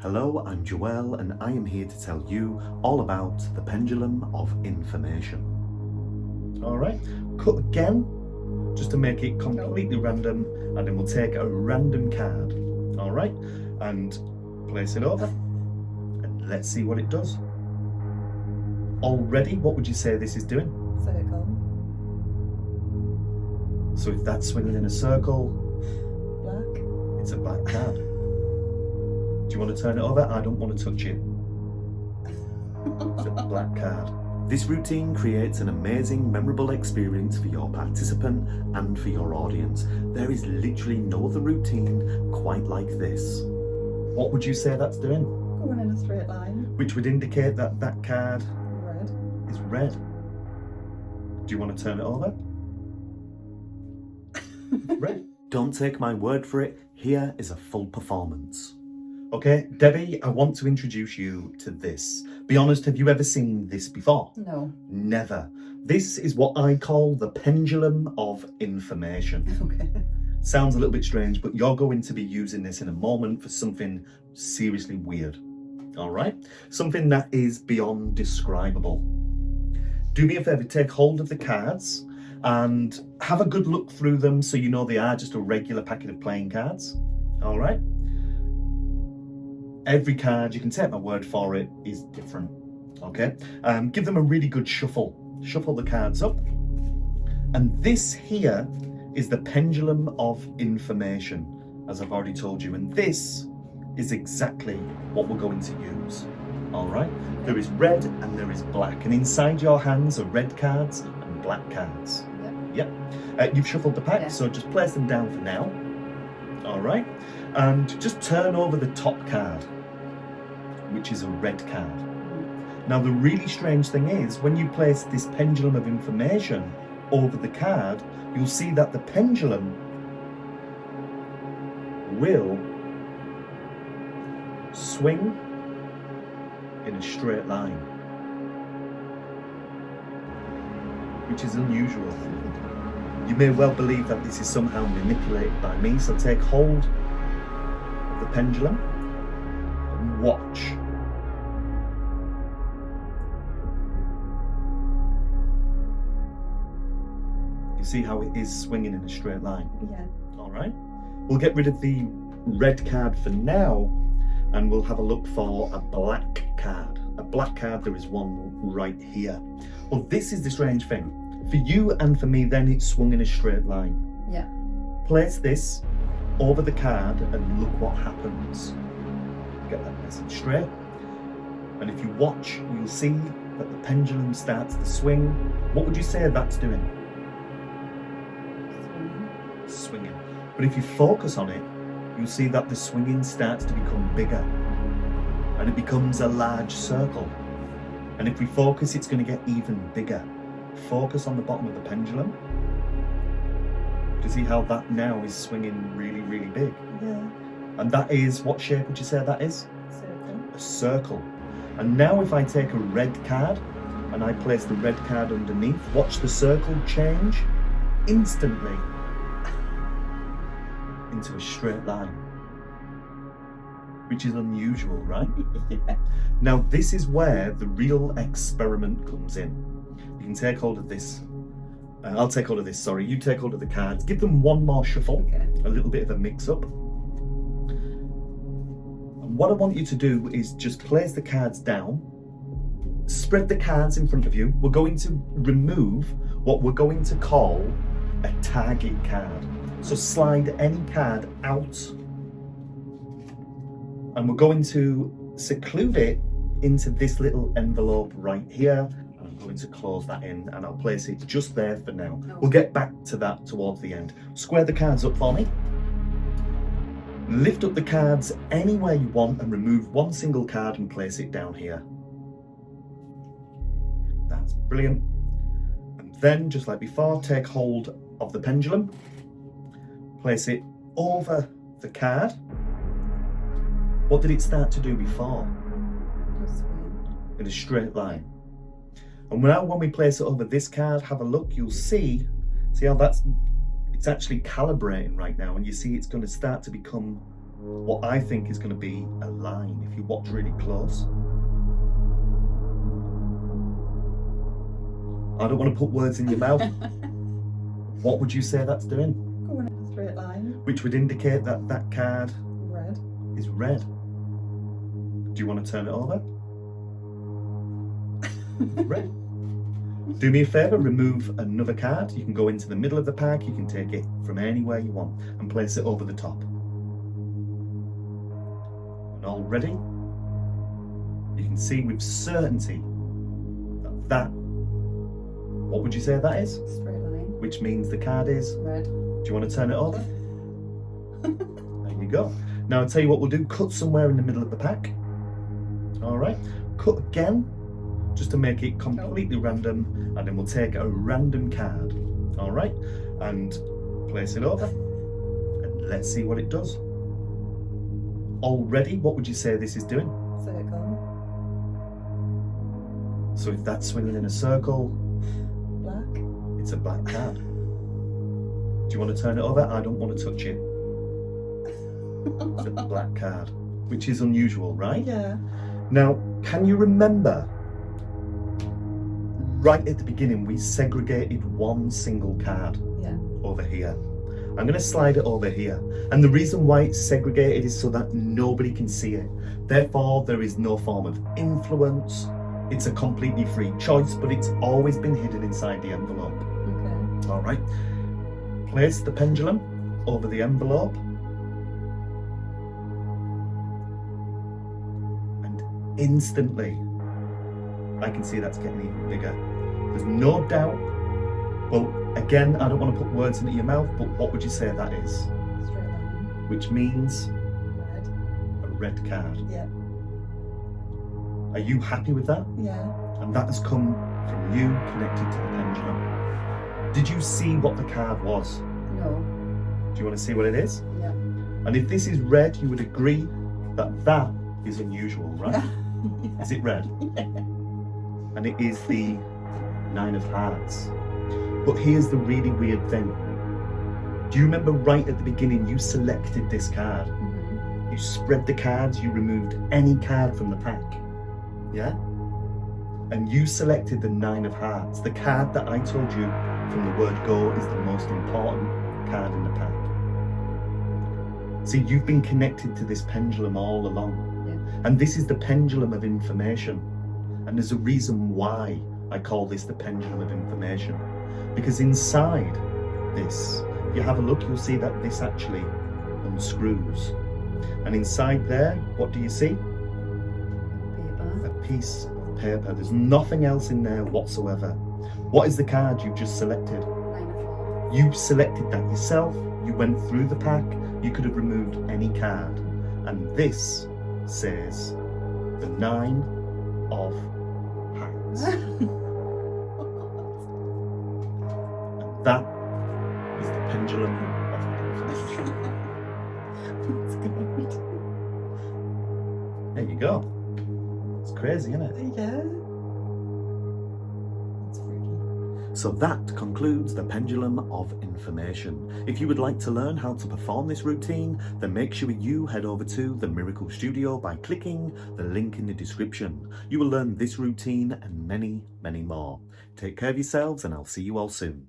Hello, I'm Joel and I am here to tell you all about the Pendulum of Information. Alright, cut again, just to make it completely random, and then we'll take a random card, alright, and place it over, and let's see what it does. Already, what would you say this is doing? Circle. So if that's swinging in a circle, Black. it's a black card. Do you want to turn it over? I don't want to touch it. It's a black card. This routine creates an amazing, memorable experience for your participant and for your audience. There is literally no other routine quite like this. What would you say that's doing? Going in a straight line. Which would indicate that that card Red. is red. Do you want to turn it over? Red. Don't take my word for it. Here is a full performance. Okay, Debbie, I want to introduce you to this. Be honest, have you ever seen this before? No. Never. This is what I call the Pendulum of Information. Okay. Sounds a little bit strange, but you're going to be using this in a moment for something seriously weird. All right? Something that is beyond describable. Do me a favour, take hold of the cards and have a good look through them so you know they are just a regular packet of playing cards. All right? Every card, you can take my word for it, is different, okay? Give them a really good shuffle. Shuffle the cards up. And this here is the Pendulum of Information, as I've already told you. And this is exactly what we're going to use, all right? There is red and there is black. And inside your hands are red cards and black cards. Yep. Yep. You've shuffled the pack, Yeah. so just place them down for now. All right, and just turn over the top card, which is a red card. Now the really strange thing is, when you place this Pendulum of Information over the card, you'll see that the pendulum will swing in a straight line, which is unusual. You may well believe that this is somehow manipulated by me, so take hold of the pendulum and watch. You see how it is swinging in a straight line? Yeah. All right. We'll get rid of the red card for now, and we'll have a look for a black card. A black card, there is one right here. Well, this is the strange thing. For you and for me, then it's swung in a straight line. Yeah. Place this over the card and look what happens. Get that nice and straight. And if you watch, you'll see that the pendulum starts to swing. What would you say that's doing? Swinging. But if you focus on it, you'll see that the swinging starts to become bigger. And it becomes a large circle. And if we focus, it's going to get even bigger. Focus on the bottom of the pendulum. Do you see how that now is swinging really, really big? Yeah. And that is, what shape would you say that is? Circle. A circle. And now if I take a red card and I place the red card underneath, watch the circle change instantly into a straight line. Which is unusual, right? Yeah. Now this is where the real experiment comes in. You can take hold of this. I'll take hold of this, sorry. You take hold of the cards. Give them one more shuffle. Okay. A little bit of a mix-up. And what I want you to do is just place the cards down. Spread the cards in front of you. We're going to remove what we're going to call a target card. So slide any card out. And we're going to seclude it into this little envelope right here. I'm going to close that in and I'll place it just there for now. No. We'll get back to that towards the end. Square the cards up for me. Lift up the cards anywhere you want and remove one single card and place it down here. That's brilliant. And then, just like before, take hold of the pendulum. Place it over the card. What did it start to do before? Just swing. In a straight line. And now when we place it over this card, have a look, you'll see how it's actually calibrating right now, and you see it's going to start to become what I think is going to be a line. If you watch really close, I don't want to put words in your mouth. What would you say that's doing? Going in a straight line. Which would indicate that that card Red. is red. Do you want to turn it over? Red. Do me a favour, remove another card. You can go into the middle of the pack, you can take it from anywhere you want and place it over the top. And already, you can see with certainty that, what would you say that is? Straight line. Which means the card is? Red. Do you want to turn it over? There you go. Now I'll tell you what we'll do, cut somewhere in the middle of the pack. All right, cut again, just to make it completely random, and then we'll take a random card, all right, and place it over, and let's see what it does. Already, what would you say this is doing? Circle. So if that's swinging in a circle, Black. it's a black card. Do you want to turn it over? I don't want to touch it. It's a black card, which is unusual, right? Yeah. Now, can you remember, right at the beginning, we segregated one single card Yeah. over here. I'm going to slide it over here. And the reason why it's segregated is so that nobody can see it. Therefore, there is no form of influence. It's a completely free choice, but it's always been hidden inside the envelope. Okay. All right. Place the pendulum over the envelope. And instantly, I can see that's getting even bigger. There's no doubt. Well, again, I don't want to put words into your mouth, but what would you say that is? Straight line. Which means Red. a red card. Yeah. Are you happy with that? Yeah. And that has come from you connected to the pendulum. Did you see what the card was? No. Do you want to see what it is? Yeah. And if this is red, you would agree that that is unusual, right? Yeah. Is it red? Yeah. And it is the 9 of Hearts. But here's the really weird thing. Do you remember right at the beginning, you selected this card? Mhm. You spread the cards, you removed any card from the pack. Yeah? And you selected the 9 of Hearts, the card that I told you from the word go is the most important card in the pack. See, you've been connected to this pendulum all along. Yeah. And this is the pendulum of information. And there's a reason why I call this the pendulum of information. Because inside this, if you have a look, you'll see that this actually unscrews. And inside there, what do you see? Paper. A piece of paper. There's nothing else in there whatsoever. What is the card you've just selected? 9 of Hearts. You selected that yourself. You went through the pack. You could have removed any card. And this says the 9 of Hearts. That is the pendulum of information. That's good. There you go. It's crazy, isn't it? Yeah. That's freaky. So that concludes the pendulum of information. If you would like to learn how to perform this routine, then make sure you head over to the Miracle Studio by clicking the link in the description. You will learn this routine and many, many more. Take care of yourselves, and I'll see you all soon.